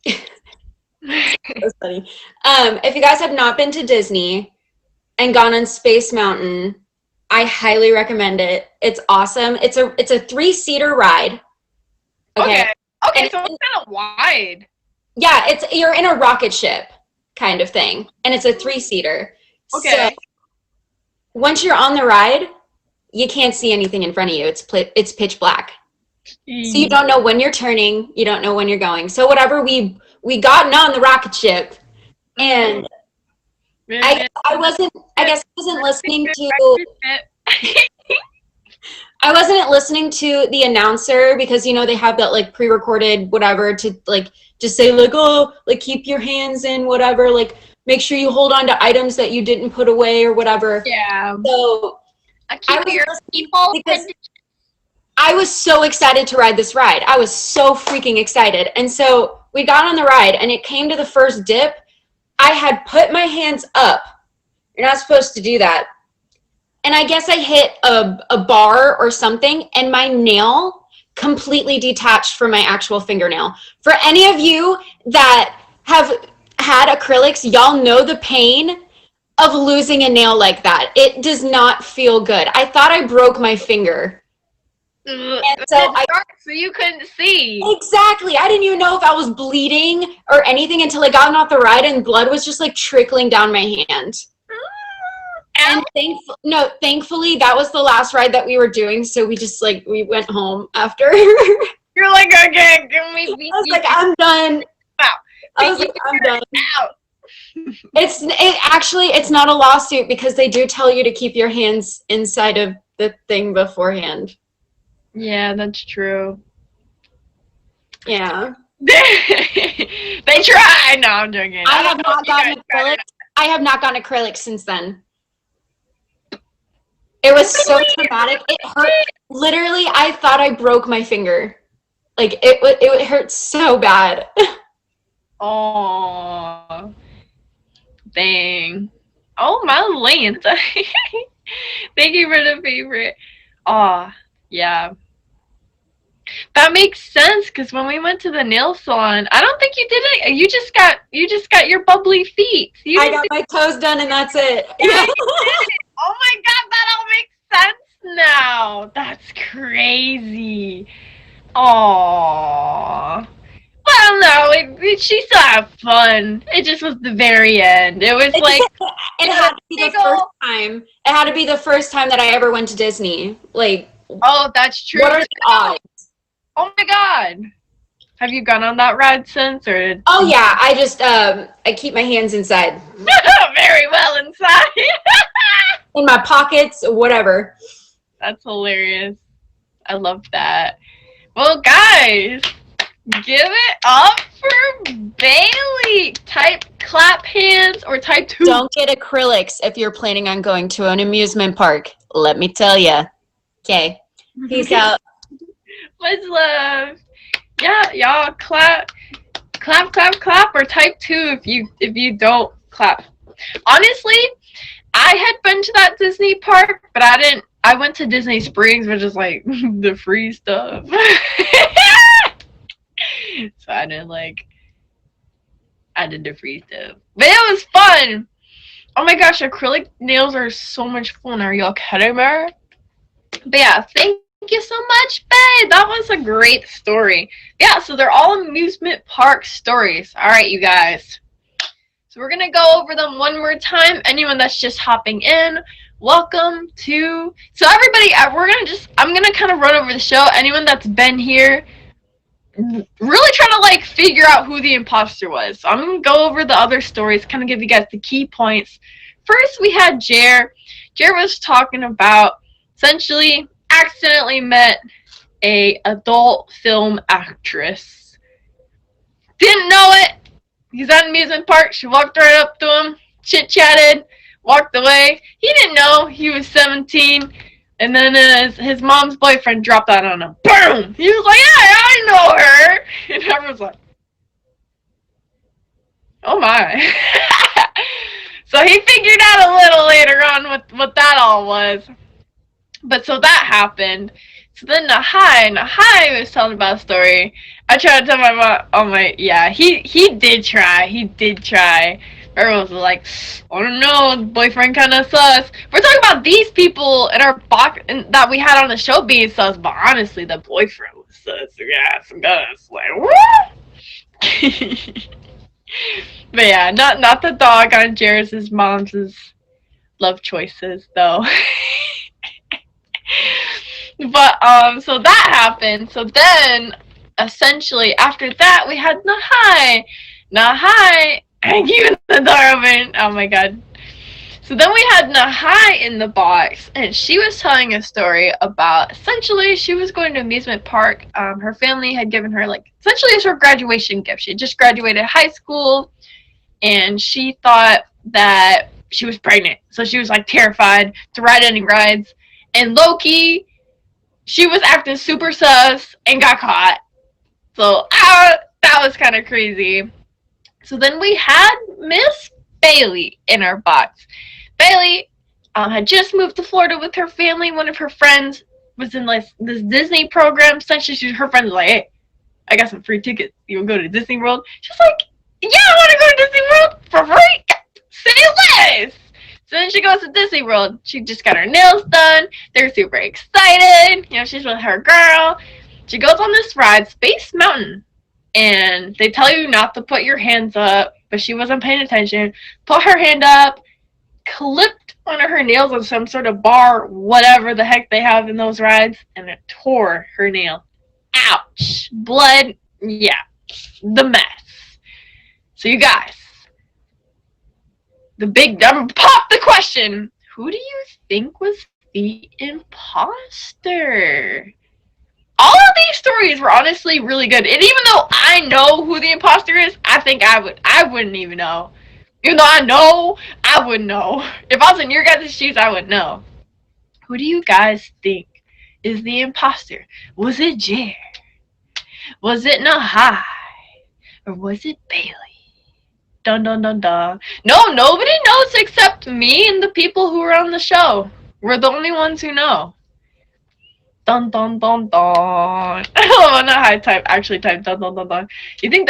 Speaker 4: that's funny. If you guys have not been to Disney and gone on Space Mountain, I highly recommend it. It's awesome. It's a 3-seater ride.
Speaker 1: Okay, so
Speaker 4: And
Speaker 1: it's kind of wide.
Speaker 4: yeah, you're in a rocket ship kind of thing, and it's a 3-seater.
Speaker 1: Okay.
Speaker 4: So once you're on the ride, you can't see anything in front of you. It's pitch black. So you don't know when you're turning, you don't know when you're going. So whatever, we gotten on the rocket ship, and I guess I wasn't listening to I wasn't listening to the announcer, because you know they have that like pre-recorded whatever to like just say like, oh, like keep your hands in whatever, like make sure you hold on to items that you didn't put away or whatever.
Speaker 1: Yeah.
Speaker 4: So
Speaker 1: Keep your people
Speaker 4: because I was so excited to ride this ride. I was so freaking excited. And so we got on the ride, and it came to the first dip. I had put my hands up. You're not supposed to do that. And I guess I hit a bar or something, and my nail completely detached from my actual fingernail. For any of you that have had acrylics, y'all know the pain of losing a nail like that. It does not feel good. I thought I broke my finger.
Speaker 1: And
Speaker 4: so
Speaker 1: so you couldn't see.
Speaker 4: Exactly. I didn't even know if I was bleeding or anything until I got off the ride, and blood was just like trickling down my hand. And thankfully that was the last ride that we were doing, so we went home after.
Speaker 1: You're like, okay, give me.
Speaker 4: I was like, I'm done.
Speaker 1: Wow.
Speaker 4: I was like, I'm done.
Speaker 1: Out.
Speaker 4: It's not a lawsuit, because they do tell you to keep your hands inside of the thing beforehand.
Speaker 1: Yeah, that's true.
Speaker 4: Yeah.
Speaker 1: They try. No, I'm joking.
Speaker 4: I have not gotten acrylic. I have not gotten acrylic since then. It was so traumatic. It hurt. Literally, I thought I broke my finger. Like it hurt so bad.
Speaker 1: Oh, dang. Oh, my Lance. Thank you for the favorite. Oh, yeah. That makes sense, because when we went to the nail salon, I don't think you did it. You just got your bubbly feet.
Speaker 4: I got my toes done, and that's it.
Speaker 1: Yeah. Oh my god, that all makes sense now. That's crazy. Aww. Well, no, she still had fun. It just was the very end. It was like
Speaker 4: it had to be the first time. It had to be the first time that I ever went to Disney. Like,
Speaker 1: oh, that's true.
Speaker 4: What are the odds?
Speaker 1: Oh my god. Have you gone on that ride since, or?
Speaker 4: Oh yeah, I just I keep my hands inside.
Speaker 1: Very well inside.
Speaker 4: In my pockets, whatever.
Speaker 1: That's hilarious. I love that. Well, guys, give it up for Bailey. Type clap hands or type 2.
Speaker 4: Don't get acrylics if you're planning on going to an amusement park. Let me tell you. Okay. Peace out.
Speaker 1: Much love. Yeah, y'all clap, or type 2 if you don't clap. Honestly, I had been to that Disney park, but I didn't. I went to Disney Springs, which is like the free stuff. So I did the free stuff, but it was fun. Oh my gosh, acrylic nails are so much fun. Are y'all kidding me? But yeah, thank you so much, babe. That was a great story. Yeah, so they're all amusement park stories. All right, you guys. So we're going to go over them one more time. Anyone that's just hopping in, welcome to... So everybody, I'm going to kind of run over the show. Anyone that's been here, really trying to like figure out who the imposter was. So I'm going to go over the other stories, kind of give you guys the key points. First, we had Jer. Jer was talking about essentially accidentally met a adult film actress. Didn't know it. He's at an amusement park. She walked right up to him, chit-chatted, walked away. He didn't know he was 17. And then his mom's boyfriend dropped out on him. Boom! He was like, yeah, I know her. And everyone's like, Oh my. So he figured out a little later on what that all was. But so that happened. So then Nahai was telling about a story. I tried to tell my mom, oh my, yeah, he did try. He did try. Everyone was like, I don't know, boyfriend kind of sus. We're talking about these people in our box that we had on the show being sus, but honestly, the boyfriend was sus. Yeah, it's gus. Like, what? But yeah, not the dog on Jairus' mom's love choices, though. But so that happened. So then essentially after that we had Nahai and you in the door open. Oh my god. So then we had Nahai in the box, and she was telling a story about essentially she was going to amusement park. Her family had given her like essentially as her graduation gift. She had just graduated high school, and she thought that she was pregnant. So she was like terrified to ride any rides. And Loki, she was acting super sus and got caught. So that was kind of crazy. So then we had Miss Bailey in our box. Bailey had just moved to Florida with her family. One of her friends was in like this Disney program. Essentially, her friend was like, hey, I got some free tickets. You want to go to Disney World? She's like, yeah, I want to go to Disney World for free. Say less. So then she goes to Disney World. She just got her nails done. They're super excited. You know, she's with her girl. She goes on this ride, Space Mountain. And they tell you not to put your hands up, but she wasn't paying attention. Put her hand up, clipped one of her nails on some sort of bar, whatever the heck they have in those rides, and it tore her nail. Ouch. Blood. Yeah. The mess. So you guys, the big dumb pop the question. Who do you think was the imposter? All of these stories were honestly really good. And even though I know who the imposter is, I think I wouldn't even know. Even though I know, I wouldn't know. If I was in your guys' shoes, I would know. Who do you guys think is the imposter? Was it Jer? Was it Nahai? Or was it Bailey? Dun dun dun dun. No, nobody knows except me and the people who are on the show. We're the only ones who know. Dun dun dun dun. I don't know how I actually type dun dun dun dun. You think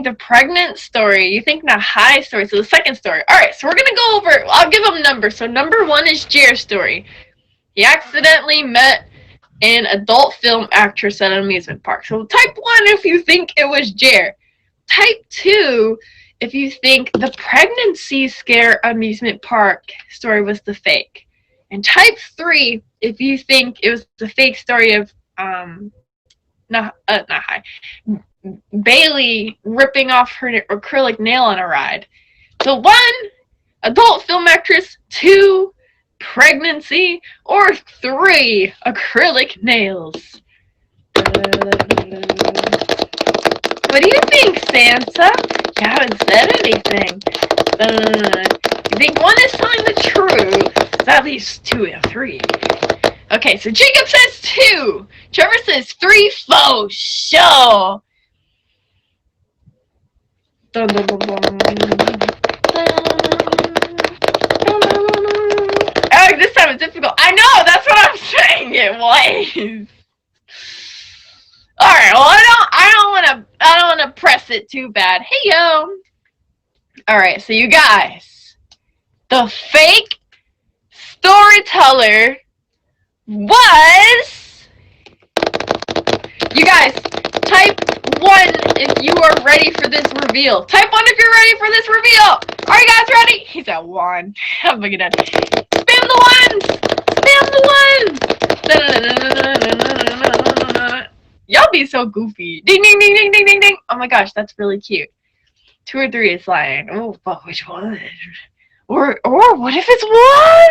Speaker 1: the pregnant story, you think the high story, so the second story. Alright, so we're gonna go over, I'll give them numbers. So number 1 is Jer's story. He accidentally met an adult film actress at an amusement park. So type 1 if you think it was Jer. Type 2 if you think the pregnancy scare amusement park story was the fake. And type 3 if you think it was the fake story of Bailey ripping off her acrylic nail on a ride. So 1, adult film actress, 2, pregnancy, or 3, acrylic nails. What do you think, Santa? You haven't said anything. You think 1 is telling the truth? It's at least 2 and 3. Okay, so Jacob says 2. Trevor says 3 faux show. Dun, dun, dun, dun. Oh, this time it's difficult. I know, that's what I'm saying it was. Alright, well I don't wanna press it too bad. Hey yo. Alright, so you guys, the fake storyteller was, you guys, type 1 if you are ready for this reveal. Type 1 if you're ready for this reveal. Are you guys ready? He's at 1. I'm looking at it. Spam the ones! Spam the ones! Y'all be so goofy. Ding, ding, ding, ding, ding, ding, ding. Oh my gosh, that's really cute. 2 or 3 is lying. Oh, but which one? Or what if it's 1?